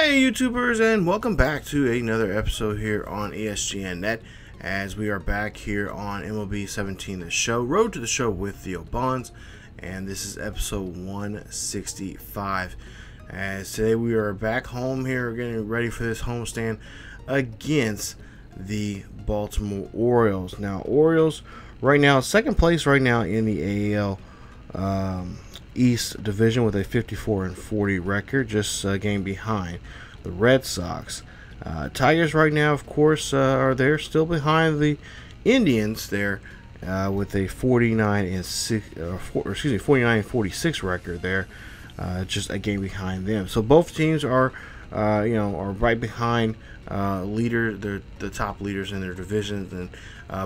Hey YouTubers, and welcome back to another episode here on ESGNet, as we are back here on MLB 17 The Show, Road to the Show with Theo Bonds, and this is episode 165. As today we are back home here, getting ready for this homestand against the Baltimore Orioles. Now, Orioles right now, second place right now in the AL East division with a 54-40 record, just a game behind the Red Sox. Tigers right now, of course, are there still behind the Indians there with a 49-46 record there, just a game behind them. So both teams are are right behind the top leaders in their divisions, and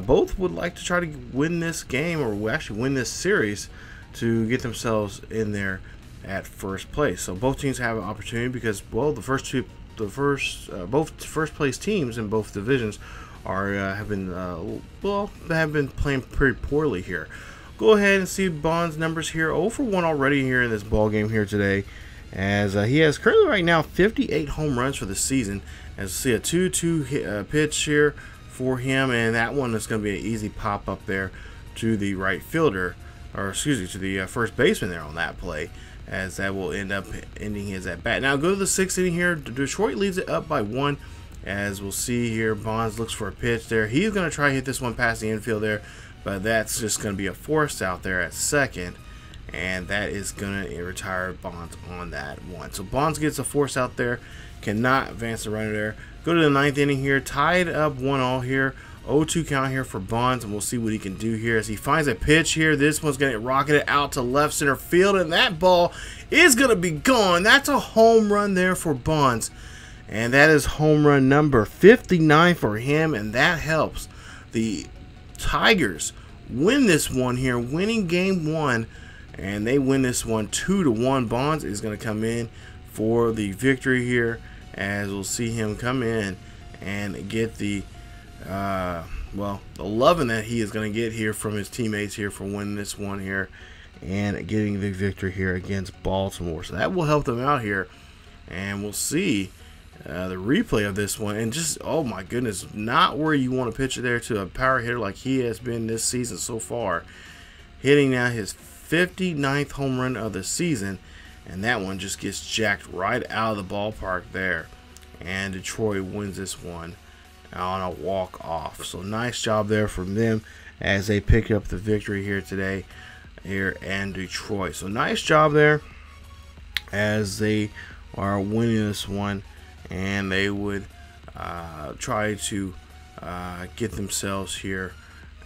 both would like to try to win this game, or actually win this series, to get themselves in there at first place. So both teams have an opportunity because, well, both first place teams in both divisions are have been playing pretty poorly here. Go ahead and see Bonds' numbers here. 0 for 1 already here in this ball game here today, as he has currently right now 58 home runs for the season. As you see, a 2-2 pitch here for him, and that one is going to be an easy pop up there to the right fielder, or to the first baseman there on that play, as that will end up ending his at bat. Now go to the 6th inning here. Detroit leads it up by 1, as we'll see here. Bonds looks for a pitch there. He's going to try to hit this one past the infield there, but that's just going to be a force out there at second, and that is going to retire Bonds on that one. So Bonds gets a force out there, cannot advance the runner there. Go to the 9th inning here, tied up 1-1 here. 0-2 count here for Bonds, and we'll see what he can do here as he finds a pitch here. This one's going to get rocketed out to left center field, and that ball is going to be gone. That's a home run there for Bonds, and that is home run number 59 for him, and that helps the Tigers win this one here, winning game 1, and they win this one 2-1. Bonds is going to come in for the victory here, as we'll see him come in and get the the loving that he is going to get here from his teammates here for winning this one here and getting the victory here against Baltimore. So that will help them out here, and we'll see the replay of this one. And just, oh my goodness, not where you want to pitch it there to a power hitter like he has been this season so far, hitting now his 59th home run of the season, and that one just gets jacked right out of the ballpark there, and Detroit wins this one on a walk-off. So nice job there from them as they pick up the victory here today here in Detroit. So nice job there as they are winning this one, and they would try to get themselves here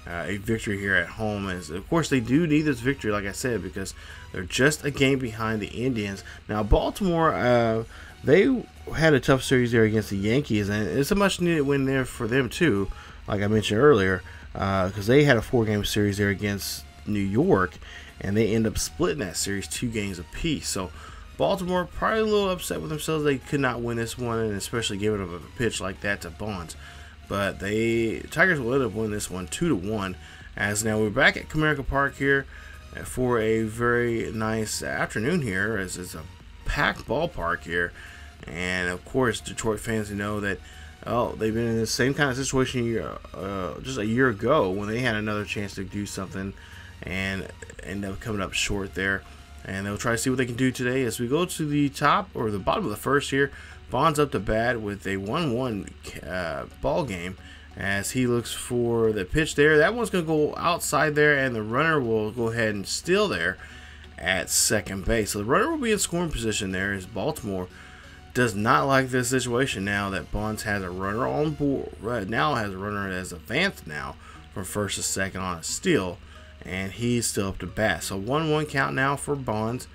a victory here at home, as of course they do need this victory, like I said, because they're just a game behind the Indians. Now Baltimore, they had a tough series there against the Yankees, and it's a much needed win there for them too, like I mentioned earlier, because they had a 4-game series there against New York, and they end up splitting that series 2 games apiece. So Baltimore probably a little upset with themselves they could not win this one, and especially giving up a pitch like that to Bonds. But Tigers will end up winning this one 2-1. As now we're back at Comerica Park here for a very nice afternoon here, as it's a packed ballpark here. And of course, Detroit fans know that, oh, they've been in the same kind of situation just a year ago when they had another chance to do something and end up coming up short there. And they'll try to see what they can do today as we go to the top or the bottom of the first here. Bonds up to bat with a 1-1 ball game as he looks for the pitch there. That one's going to go outside there, and the runner will go ahead and steal there at second base. So the runner will be in scoring position there, as Baltimore does not like this situation now that Bonds has a runner on board. Now has a runner that has advanced now from first to second on a steal, and he's still up to bat. So 1-1 count now for Bonds,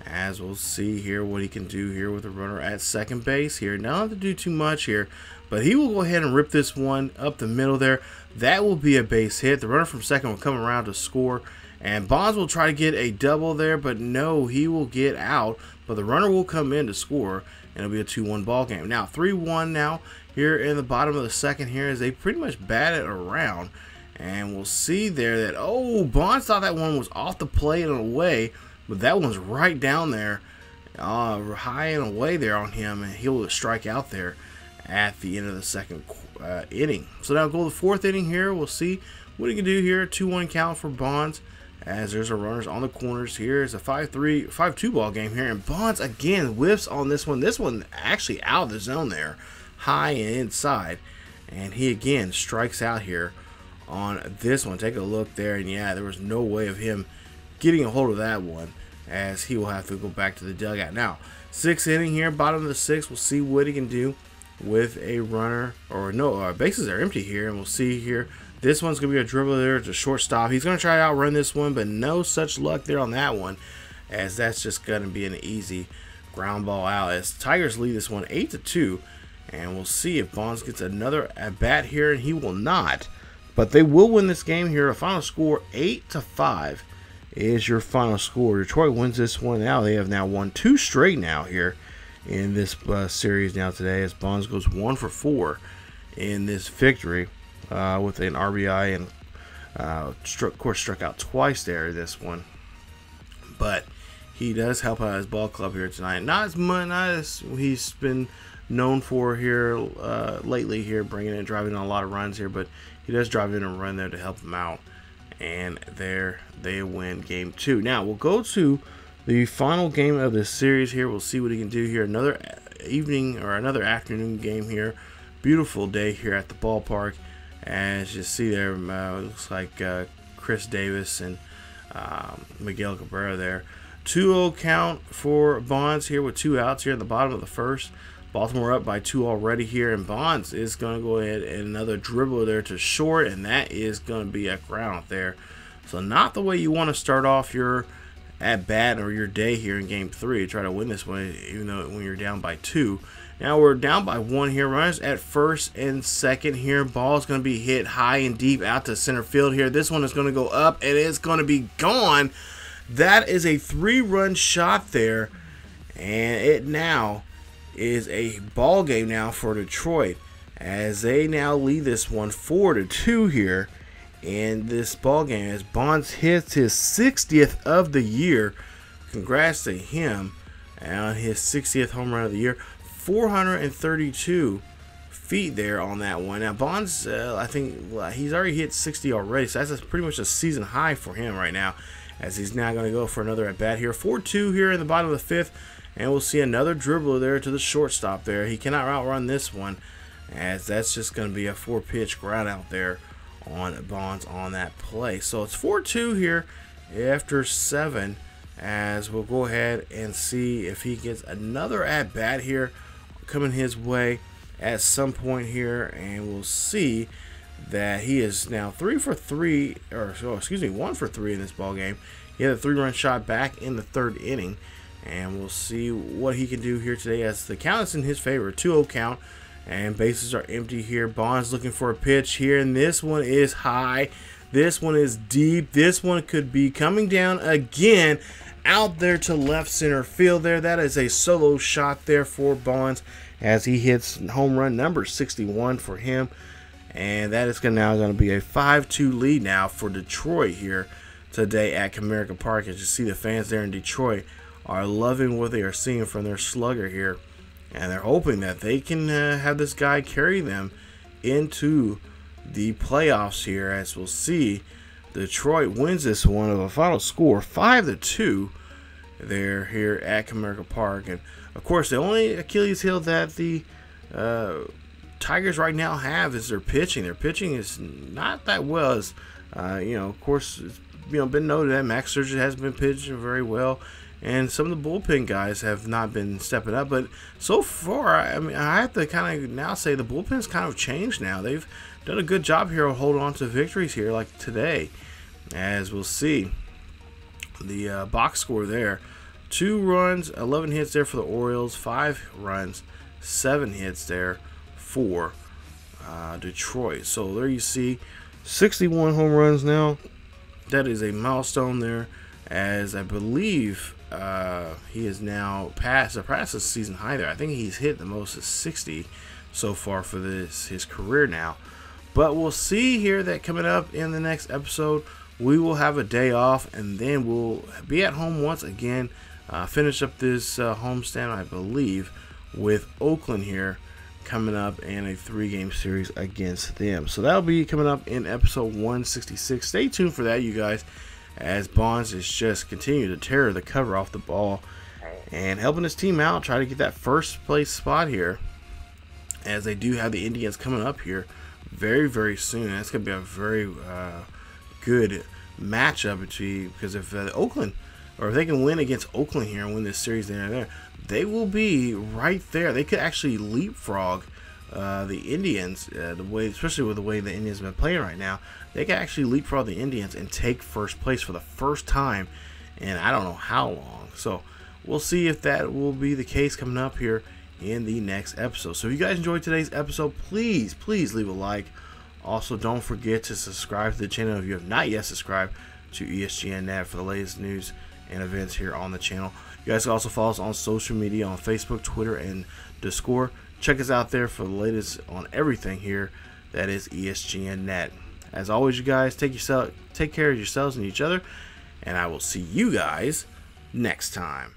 as we'll see here what he can do here with the runner at second base here. Not have to do too much here, but he will go ahead and rip this one up the middle there. That will be a base hit. The runner from second will come around to score, and Bonds will try to get a double there, but no, he will get out, but the runner will come in to score, and it'll be a 2-1 ball game. Now 3-1 now here in the bottom of the second here, as they pretty much batted around, and we'll see there that, oh, Bonds thought that one was off the plate and away, but that one's right down there high and away there on him, and he'll strike out there at the end of the second inning. So now go to the fourth inning here. We'll see what he can do here. 2-1 count for Bonds, as there's a runners on the corners here. It's a 5-2 ball game here, and Bonds again whiffs on this one. This one actually out of the zone there, high and inside, and he again strikes out here on this one. Take a look there, and yeah, there was no way of him getting a hold of that one, as he will have to go back to the dugout. Now, sixth inning here, bottom of the sixth. We'll see what he can do with a runner, or no, bases are empty here, and we'll see here. This one's going to be a dribble there to shortstop. He's going to try to outrun this one, but no such luck there on that one, as that's just going to be an easy ground ball out, as Tigers lead this one 8-2, and we'll see if Bonds gets another at bat here, and he will not, but they will win this game here. A final score 8-5 is your final score. Detroit wins this one. Now they have now won 2 straight now here in this series now today, as Bonds goes 1 for 4 in this victory with an RBI, and of course struck out twice there this one, but he does help out his ball club here tonight. Not as much, not as he's been known for here lately here, bringing in, driving in a lot of runs here, but he does drive in a run there to help him out, and there they win game 2. Now we'll go to the final game of this series here. We'll see what he can do here. Another evening or another afternoon game here. Beautiful day here at the ballpark. As you see there, looks like Chris Davis and Miguel Cabrera there. 2-0 count for Bonds here with 2 outs here in the bottom of the first. Baltimore up by 2 already here, and Bonds is going to go ahead and another dribble there to short, and that is going to be a ground there. So not the way you want to start off your at bat or your day here in game 3. Try to win this one, even though when you're down by 2. Now we're down by 1 here. Runners at first and second here. Ball's going to be hit high and deep out to center field here. This one is going to go up, and it's going to be gone. That is a 3-run shot there, and it now is a ball game now for Detroit, as they now lead this one 4-2 here in this ball game, as Bonds hits his 60th of the year. Congrats to him on his 60th home run of the year. 432 feet there on that one. Now Bonds, I think he's already hit 60 already, so that's pretty much a season high for him right now, as he's now going to go for another at bat here. 4-2 here in the bottom of the 5th, and we'll see another dribbler there to the shortstop there. He cannot outrun this one, as that's just going to be a 4-pitch ground out there on Bonds on that play. So it's 4-2 here after 7, as we'll go ahead and see if he gets another at bat here coming his way at some point here, and we'll see that he is now 1 for 3 in this ball game. He had a 3-run shot back in the 3rd inning, and we'll see what he can do here today, as the count is in his favor. 2-0 count, and bases are empty here. Bonds looking for a pitch here, and this one is high. This one is deep. This one could be coming down again out there to left center field there. That is a solo shot there for Bonds, as he hits home run number 61 for him, and that is now going to be a 5-2 lead now for Detroit here today at Comerica Park. As you see, the fans there in Detroit are loving what they are seeing from their slugger here, and they're hoping that they can have this guy carry them into the playoffs here. As we'll see, Detroit wins this one of a final score 5-2 there here at Comerica Park. And of course, the only Achilles heel that the Tigers right now have is their pitching. Their pitching is not that well, as of course, it's been noted that Max Scherzer has been pitching very well, and some of the bullpen guys have not been stepping up. But so far, I mean, I have to kind of now say the bullpen's kind of changed now. They've done a good job here of holding on to victories here, like today, as we'll see the box score there. 2 runs, 11 hits there for the Orioles, 5 runs, 7 hits there for Detroit. So there you see 61 home runs now. That is a milestone there, as I believe he is now surpassed his season high there. I think he's hit the most of 60 so far for his career now. But we'll see here that coming up in the next episode, we will have a day off, and then we'll be at home once again finish up this homestand, I believe, with Oakland here coming up in a 3-game series against them. So that'll be coming up in episode 166. Stay tuned for that, you guys, as Bonds is just continuing to tear the cover off the ball and helping his team out, try to get that first place spot here, as they do have the Indians coming up here very, very soon. That's going to be a very good matchup because if Oakland, or if they can win against Oakland here and win this series there, they will be right there. They could actually leapfrog the Indians, especially with the way the Indians have been playing right now. They could actually leapfrog the Indians and take first place for the first time in I don't know how long. So we'll see if that will be the case coming up here in the next episode. So if you guys enjoyed today's episode, please leave a like. Also, don't forget to subscribe to the channel if you have not yet subscribed to ESGNet for the latest news and events here on the channel. You guys can also follow us on social media on Facebook, Twitter, and Discord. Check us out there for the latest on everything here that is ESGNet. As always, you guys, take care of yourselves and each other, and I will see you guys next time.